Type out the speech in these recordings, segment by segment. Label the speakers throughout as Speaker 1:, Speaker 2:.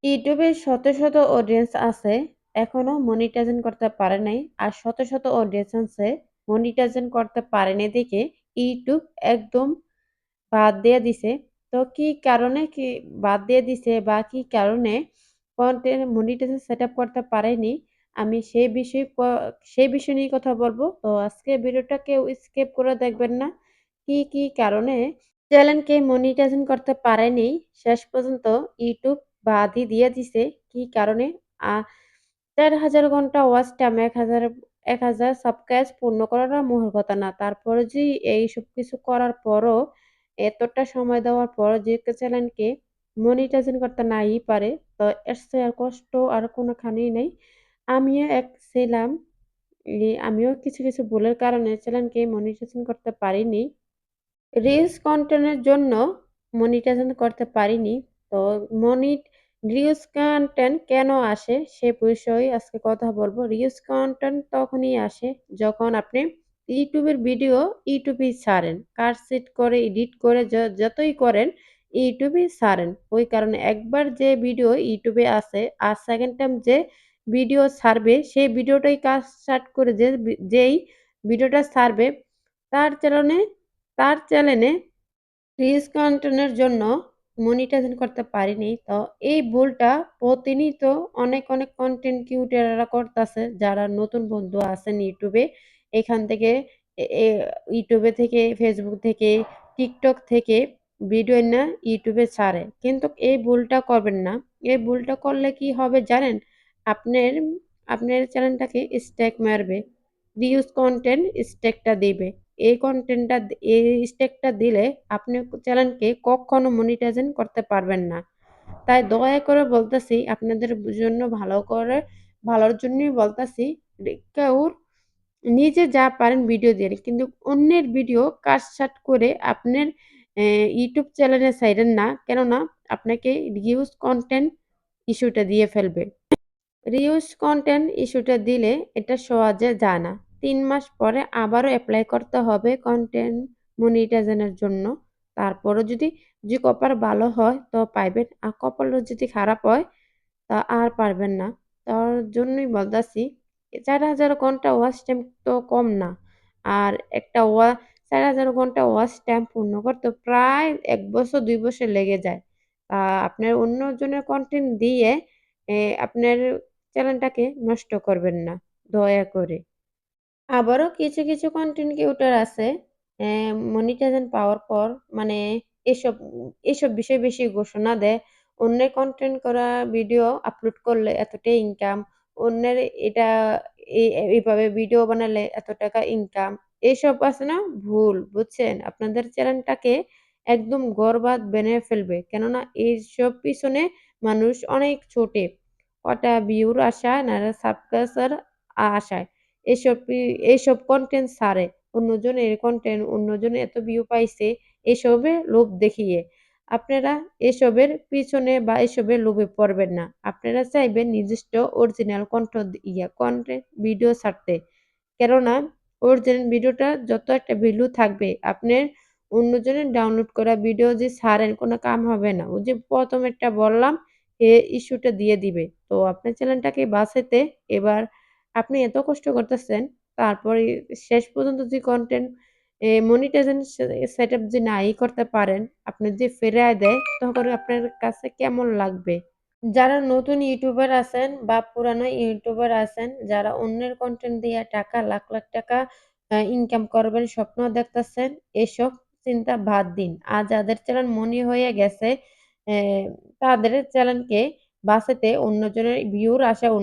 Speaker 1: ইউটিউবে শত, শত অডিয়েন্স আছে, এখনো মনিটাইজেশন করতে পারে নাই। আর শত, শত অডিয়েন্স আছে মনিটাইজেশন করতে পারেনি দেখে ইউটিউব একদম বাদ দিয়ে দিছে। তো কি কারণে কি বাদ দিয়ে দিছে বা কি কারণে কন্টেন্ট মনিটাইজেশন সেটআপ করতে পারেনি, আমি সেই বিষয় নিয়ে কথা বলবো। তো আজকে ভিডিওটা কেউ স্কিপ করে দেখবেন না। কি, কি কারণে চ্যানেলকে মনিটাইজেশন করতে পারেনি, শেষ পর্যন্ত ইউটিউব বাদই দিয়ে দিছে। কি কারণে? আ ৪,০০০ ঘন্টা ওয়াচ টাইম ১,০০০ সাবস্ক্রাইব পূর্ণ করাটা মুখের কথা না। তারপরে যে এইসব কিছু করার পরও, এতটা সময় দেওয়ার পর যে একটা চ্যানেলকে মনিটাইজেশন করতে নাই পারে, তো এর চেয়ে আর কষ্ট আর কোনখানেই নেই। আমিও এক ছিলাম। আমিও কিছু, কিছু ভুলের কারণে চ্যানেলকে মনিটাইজেশন করতে পারিনি। রিলস কনটেন্টের জন্য মনিটাইজেশন করতে পারিনি। তো মনি রিলস কনটেন্ট কেন আসে সে বিষয়ে আজকে কথা বলবো। রিলস কনটেন্ট তখনই আসে যখন আপনি ইউটিউবের ভিডিও ইউটিউবেই ছাড়েন। কাট সেট করে এডিট করে যতই করেন ইউটিউবেই ছাড়েন। ওই কারণে একবার যে ভিডিও ইউটিউবে আছে আর সেকেন্ড টাইম যে ভিডিও ছাড়বে সেই ভিডিওটাই কাট সাট করে যেই ভিডিওটা ছাড়বে তার চ্যানেলে তার চ্যানেলে রিলস কনটেন্টের জন্য মনিটাইজেশন করতে পারিনি। তো এই ভুলটা প্রতিনিয়ত অনেক, অনেক কনটেন্ট ক্রিয়েটররা করতাছে। যারা নতুন বন্ধু আছেন ইউটিউবে, এখান থেকে এ এ ইউটিউবে থেকে, ফেসবুক থেকে, টিকটক থেকে ভিডিও এনে ইউটিউবে ছাড়ে। কিন্তু এই ভুলটা করবেন না। এই ভুলটা করলে কি হবে জানেন? আপনার আপনার চ্যানেলটাকে স্ট্রাইক মারবে। রিউজ কনটেন্ট স্ট্রাইকটা দিবে। এই স্টেকটা দিলে আপনি চ্যানেলকে কখনো মনিটাইজেশন করতে পারবেন না। তাই দয়া করে বলতেছি আপনাদের জন্য ভালোর জন্যই বলতেছি কেউর নিজে যা পারেন ভিডিও দিয়েন। কিন্তু অন্যের ভিডিও কাটছাঁট করে আপনার ইউটিউব চ্যানেলে ছাইড়েন না। কেননা আপনাকে রিউজ কনটেন্ট ইস্যুটা দিয়ে ফেলবে। রিউজ কনটেন্ট ইস্যুটা দিলে এটা সহজে যায় না। ৩ মাস পরে আবারও এপ্লাই করতে হবে কনটেন্ট মনিটাইজেশনের জন্য। তারপরও যদি কপাল ভালো হয় তো পাইবেন। আর কপালও যদি খারাপ হয় তা আর পারবেন না। তার জন্যই বলতাছি ৪,০০০ ঘন্টা ওয়াচ টাইম তো কম না। আর একটা ৪,০০০ ঘন্টা ওয়াচ টাইম পূর্ণ করতে প্রায় ১ বছর ২ বছর লেগে যায়। আপনার অন্যজনের কনটেন্ট দিয়ে আপনার চ্যানেলটাকে নষ্ট করবেন না, দয়া করে। আবারও কিছু, কিছু কনটেন্ট ক্রিয়েটর আছে মনিটাইজেশন পাওয়ার পর মানে এসব বিষয়ে বেশি ঘোষণা দেয়। অন্যের কনটেন্ট করা ভিডিও আপলোড করলে এতটাই ইনকাম, অন্যের এটা এইভাবে ভিডিও বানালে এত টাকা ইনকাম। এসব আছে না ভুল, বুঝছেন? আপনাদের চ্যানেলটাকে একদম বরবাদ বানিয়ে ফেলবে। কেননা এইসব পিছনে মানুষ অনেক ছোটে। কটা ভিউর আশায় নাহলে সাবস্ক্রাইবার আশায়। এসব ই এইসব কনটেন্ট ছাড়ে। অন্যজনের কনটেন্ট অন্যজনে এত ভিউ পাইছে এসবে লোভ দেখিয়ে। আপনারা এসবের পিছনে বা এসবের লোভে পড়বেন না। আপনারা চাইবেন নিজস্ব অরিজিনাল কনটেন্ট ভিডিও ছাড়তে। কেননা অরিজিনাল ভিডিওটা যত একটা ভ্যালু থাকবে, আপনার অন্যজনের ডাউনলোড করা ভিডিও যে ছাড়েন কোনো কাম হবে না। ওই যে ১ম একটা বললাম ইস্যুটা দিয়ে দিবে। তো আপনার চ্যানেলটাকে বাঁচাইতে এবার আপনি এত কষ্ট করতেছেন, তারপরে শেষ পর্যন্ত যে কনটেন্ট মনিটাইজেশন সেটআপ যে নাই করতে পারেন, আপনি যে ফেরায় দেয়, তখন আপনার কাছে কেমন লাগবে? যারা নতুন ইউটিউবার আছেন বা পুরানো ইউটিউবার আছেন, যারা অন্যের কনটেন্ট দিয়ে টাকা লাখ, লাখ টাকা ইনকাম করবেন স্বপ্ন দেখতেছেন, এসব চিন্তা বাদ দিন। আর যাদের চ্যানেল মনি হয়ে গেছে, অ্যা তাদের চ্যানেলকে বাঁচাতে অন্যজনের ভিউর আশায়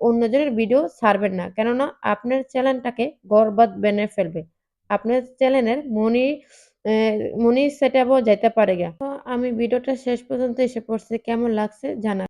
Speaker 1: অন্যজনের ভিডিও ছাড়বেন না। কেননা আপনার চ্যানেলটাকে বরবাদ বানায় ফেলবে। আপনার চ্যানেলের মনি সেটআপ ও যাইতে পারে গা। তো আমি ভিডিওটা শেষ পর্যন্ত এসে পড়ছি। কেমন লাগছে